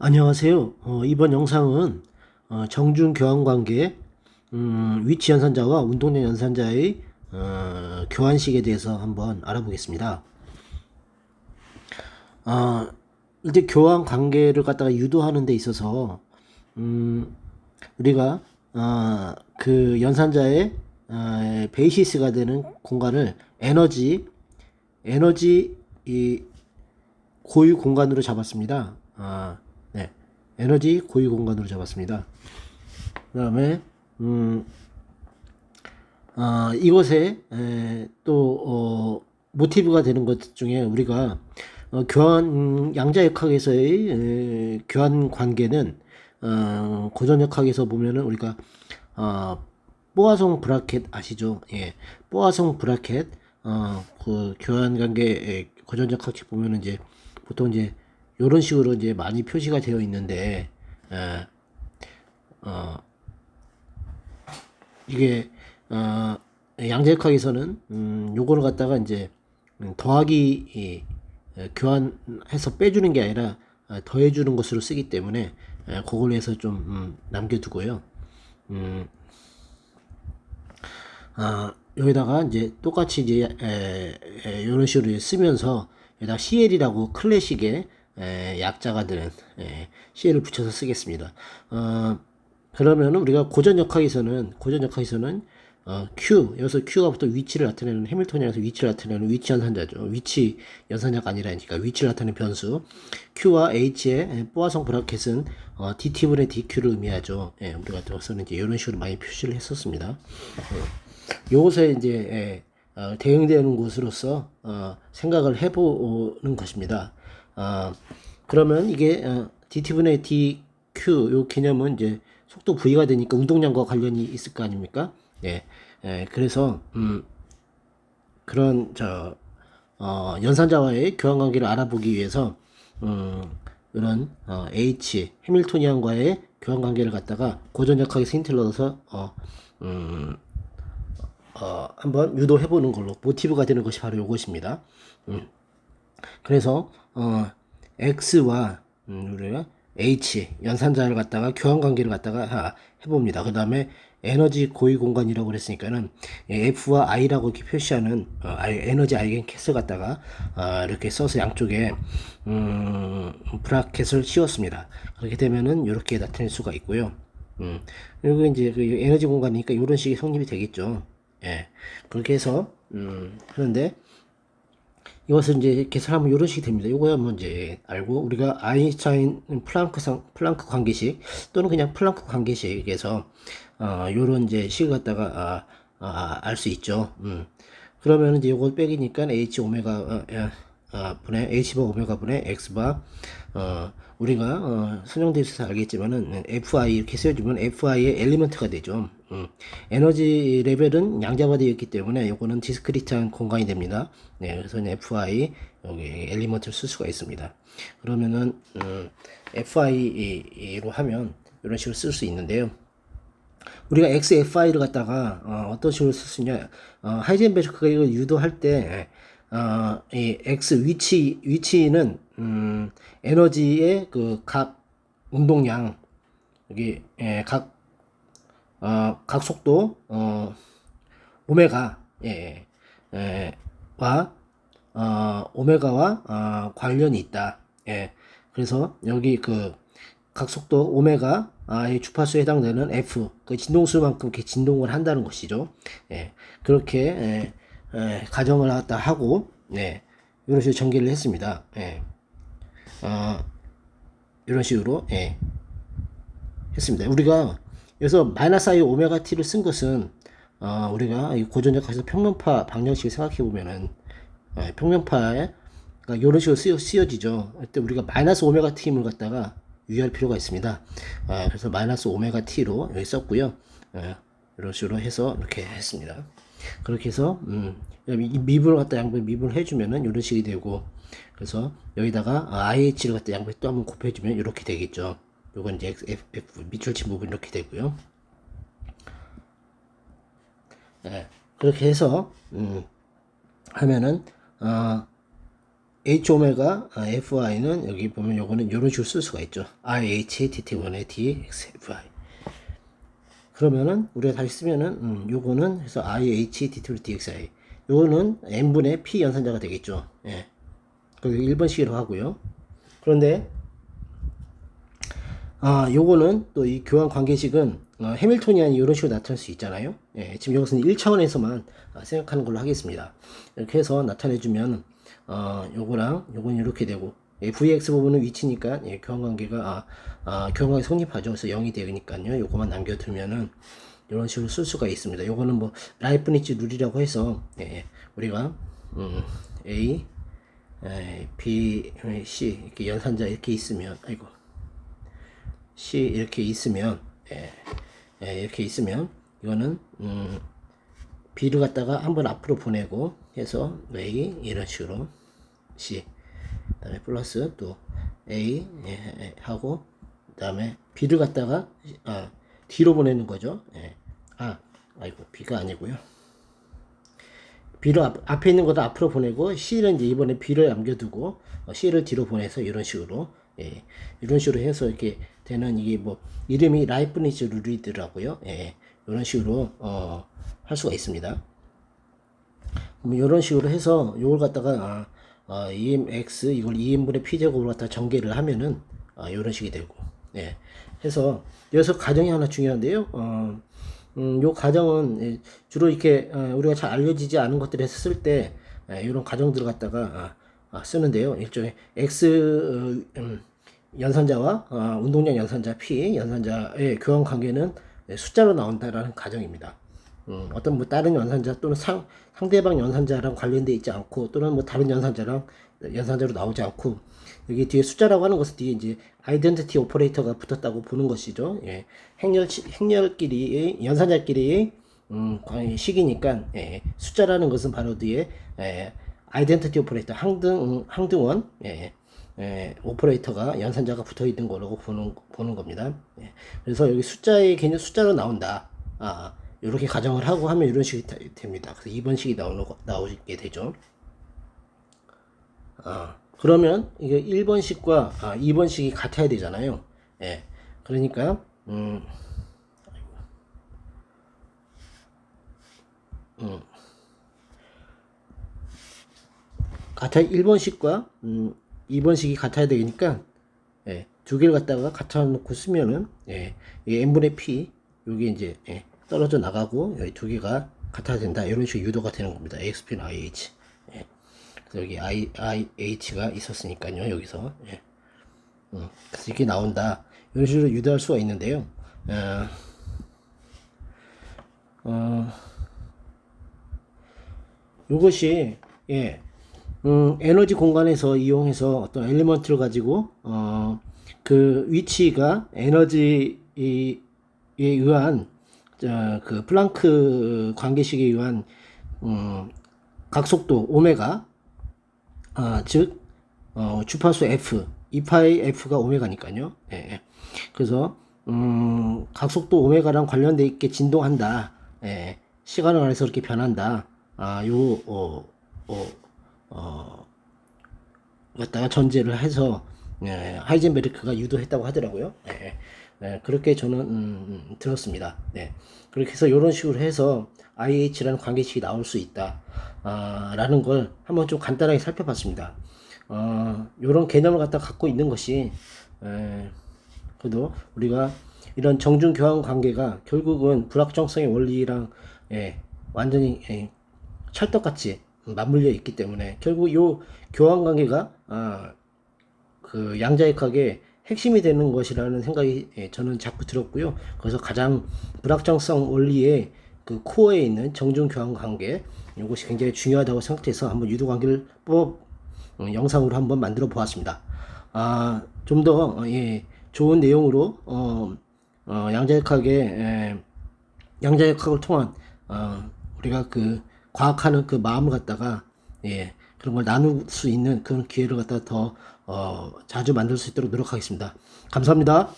안녕하세요. 이번 영상은 정중 교환관계, 위치 연산자와 운동량 연산자의 교환식에 대해서 한번 알아보겠습니다. 어, 이제 교환 관계를 갖다가 유도하는 데 있어서 우리가 그 연산자의 베이시스가 되는 공간을 에너지 이 고유 공간으로 잡았습니다. 네. 에너지 고유 공간으로 잡았습니다. 그 다음에, 이것에, 모티브가 되는 것 중에 우리가, 양자역학에서의 교환 관계는, 고전역학에서 보면은 우리가, 뽀아송 브라켓 아시죠? 예. 뽀아송 브라켓, 그 교환 관계, 고전역학 보면은 이제, 보통 이제, 요런 식으로 이제 많이 표시가 되어 있는데, 에, 어, 이게, 양자역학에서는, 요거를 갖다가 이제, 더하기, 교환해서 빼주는 게 아니라, 더해주는 것으로 쓰기 때문에, 그걸로 해서 좀, 남겨두고요. 음, 여기다가 이제 똑같이 이제, 요런 식으로 쓰면서, 여기다 CL이라고 클래식의, 약자가 되는, CL을 붙여서 쓰겠습니다. 그러면 우리가 고전 역학에서는 Q, 여기서 Q가 보통 위치를 나타내는 해밀토니안에서 위치를 나타내는 위치 연산자죠. 위치 연산자가 아니라니까 위치를 나타내는 변수. Q와 H의 뽀아성 브라켓은 DT분의 DQ를 의미하죠. 예, 우리 같은 경우는 이제 이런 식으로 많이 표시를 했었습니다. 요것에 이제 대응되는 곳으로서 생각을 해보는 것입니다. 그러면 이게 DT분의 DQ 요 개념은 이제 속도 V가 되니까 운동량과 관련이 있을 거 아닙니까? 예, 그래서 그런 연산자와의 교환 관계를 알아보기 위해서 이런 H 해밀토니안과의 교환 관계를 갖다가 고전역학에서 힌트를 얻어서 한번 유도해보는 걸로 모티브가 되는 것이 바로 이것입니다. 그래서 X와 우리가 H 연산자를 갖다가 교환 관계를 갖다가 해봅니다. 그 다음에 에너지 고유 공간이라고 그랬으니까는 F와 I라고 이렇게 표시하는 에너지 아이겐캐슬 갖다가 이렇게 써서 양쪽에 브라켓을 씌웠습니다. 그렇게 되면은 이렇게 나타낼 수가 있고요. 그리고 이제 그 에너지 공간이니까 이런 식이 성립이 되겠죠. 예, 그렇게 해서 하는데 이것을 이제 계산하면 이런 식이 됩니다. 요거야 뭐 이제 알고 우리가 아인슈타인 플랑크 관계식 또는 그냥 플랑크 관계식에서 요런 이제 식을 갖다가 알 수 있죠. 그러면 이제 요거 빼기니까 h 오메가 분의 h 바 오메가 분의 x 바 우리가 선형되어 있어서 알겠지만은 fi 이렇게 쓰여주면 fi의 엘리먼트가 되죠. 에너지 레벨은 양자화되어 있기 때문에 요거는 디스크리트한 공간이 됩니다. 네, 그래서 fi 여기 엘리먼트를 쓸 수가 있습니다. 그러면은 fi로 하면 이런 식으로 쓸 수 있는데요. 우리가 XFI를 갖다가 어떤 식으로 쓸 수 있냐? 하이젠베르크가 이걸 유도할 때 이 X 위치는 에너지의 그 각 운동량 여기 각 속도 오메가 와 오메가와 관련이 있다. 예. 그래서 여기 그 각속도 오메가의 주파수에 해당되는 F 그 진동수만큼 이렇게 진동을 한다는 것이죠. 예, 그렇게 가정을 갖다 하고 이런 식으로 전개를 했습니다. 이런 식으로 했습니다. 우리가 여기서 마이너스 I 오메가 t를 쓴 것은 우리가 고전역학에서 평면파 방정식을 생각해 보면은 평면파에 그러니까 이런 식으로 쓰여지죠. 그때 우리가 마이너스 오메가 t임을 갖다가 유의할 필요가 있습니다. 그래서 마이너스 오메가 t로 여기 썼고요. 이런 식으로 해서 이렇게 했습니다. 그렇게 해서 이 미분을 갖다 양변 미분을 해주면은 이런 식이 되고 그래서 여기다가 IH를 갖다 양변 또 한번 곱해주면 이렇게 되겠죠. 요건 이제 F 밑줄친 부분 이렇게 되고요. 그렇게 해서 하면은 H 오메가 FI는 여기 보면 요거는 이런 식으로 쓸 수가 있죠. IH DT1의 DXFI. 그러면은 우리가 다시 쓰면은 요거는 해서 IH DT1 DXI. 요거는 n분의 p 연산자가 되겠죠. 예. 그리고 1번식으로 하고요. 그런데 요거는 또 이 교환 관계식은 해밀토니안이 이런 식으로 나타날 수 있잖아요. 예, 지금 여기서는 1차원에서만 생각하는 걸로 하겠습니다. 이렇게 해서 나타내주면 요거랑 요건 이렇게 되고 VX 부분은 위치니까 예, 교환 관계가 교환 관계 성립하죠. 그래서 0이 되니까요. 요거만 남겨두면은 이런 식으로 쓸 수가 있습니다. 요거는 뭐 라이프니츠 룰이라고 해서 예, 우리가 A, B, C 이렇게 연산자 이렇게 있으면 아이고 C 이렇게 있으면 이렇게 있으면 이거는 B를 갖다가 한번 앞으로 보내고 해서 A 이런 식으로 C 그다음에 플러스 또 A 하고 그다음에 B를 갖다가 D로 보내는 거죠. 아이고 B가 아니고요. B를 앞에 있는 것도 앞으로 보내고 C는 이제 이번에 B를 남겨두고 C를 뒤로 보내서 이런 식으로 이런 식으로 해서 이렇게 되는 이게 뭐 이름이 라이프니츠 룰이더라고요. 이런 식으로 할 수가 있습니다. 이런 식으로 해서 이걸 갖다가 EMX 이걸 2인분의 P제곱으로 갖다 전개를 하면은 이런 식이 되고 해서 여기서 가정이 하나 중요한데요. 요 가정은 주로 이렇게 우리가 잘 알려지지 않은 것들을 쓸 때 이런 가정들을 갖다가 쓰는데요. 일종의 X 연산자와 운동량 연산자 P 연산자의 교환 관계는 숫자로 나온다라는 가정입니다. 어떤 뭐 다른 연산자 또는 상대방 연산자랑 관련돼 있지 않고 또는 뭐 다른 연산자로 나오지 않고 여기 뒤에 숫자라고 하는 것은 뒤에 이제 아이덴티티 오퍼레이터가 붙었다고 보는 것이죠. 행렬끼리의 연산자끼리의 식이니까 숫자라는 것은 바로 뒤에 아이덴티티 오퍼레이터 항등원 오퍼레이터가 연산자가 붙어 있는 거라고 보는 겁니다. 그래서 여기 숫자의 개념 숫자로 나온다. 이렇게 가정을 하고 하면 이런 식이 됩니다. 그래서 2번식이 나오게 되죠. 그러면 이게 1번식과 2번식이 같아야 되잖아요. 그러니까 같아 1번식과 2번식이 같아야 되니까 두 개를 갖다가 갖다 놓고 쓰면은 이 n분의 p 여기 이제 떨어져 나가고 여기 두 개가 같아야 된다 이런 식으로 유도가 되는 겁니다. AXP는 IH 그래서 여기 IH가 있었으니까요 여기서 그래서 이렇게 나온다 이런 식으로 유도할 수가 있는데요. 이것이 에너지 공간에서 이용해서 어떤 엘리먼트를 가지고 그 위치가 에너지에 의한 그 플랑크 관계식에 의한 각속도 오메가 즉 주파수 F 2파이 F가 오메가니까요. 그래서 각속도 오메가랑 관련돼 있게 진동한다. 시간을 안에서 그렇게 변한다. 갖다가 전제를 해서 하이젠베르크가 유도했다고 하더라고요. 그렇게 저는 들었습니다. 그렇게 해서 이런 식으로 해서 IH라는 관계식이 나올 수 있다. 라는 걸 한번 좀 간단하게 살펴봤습니다. 이런 개념을 갖다 갖고 있는 것이 그래도 우리가 이런 정중 교환 관계가 결국은 불확정성의 원리랑 완전히 찰떡같이 맞물려 있기 때문에 결국 요 교환 관계가 그 양자역학의 핵심이 되는 것이라는 생각이 저는 자꾸 들었고요. 그래서 가장 불확정성 원리의 그 코어에 있는 정중 교환 관계 이것이 굉장히 중요하다고 생각해서 한번 유도 관계를 영상으로 한번 만들어 보았습니다. 좀 더 좋은 내용으로 양자역학을 통한 우리가 그 과학하는 그 마음을 갖다가 그런 걸 나눌 수 있는 그런 기회를 갖다가 더 자주 만들 수 있도록 노력하겠습니다. 감사합니다.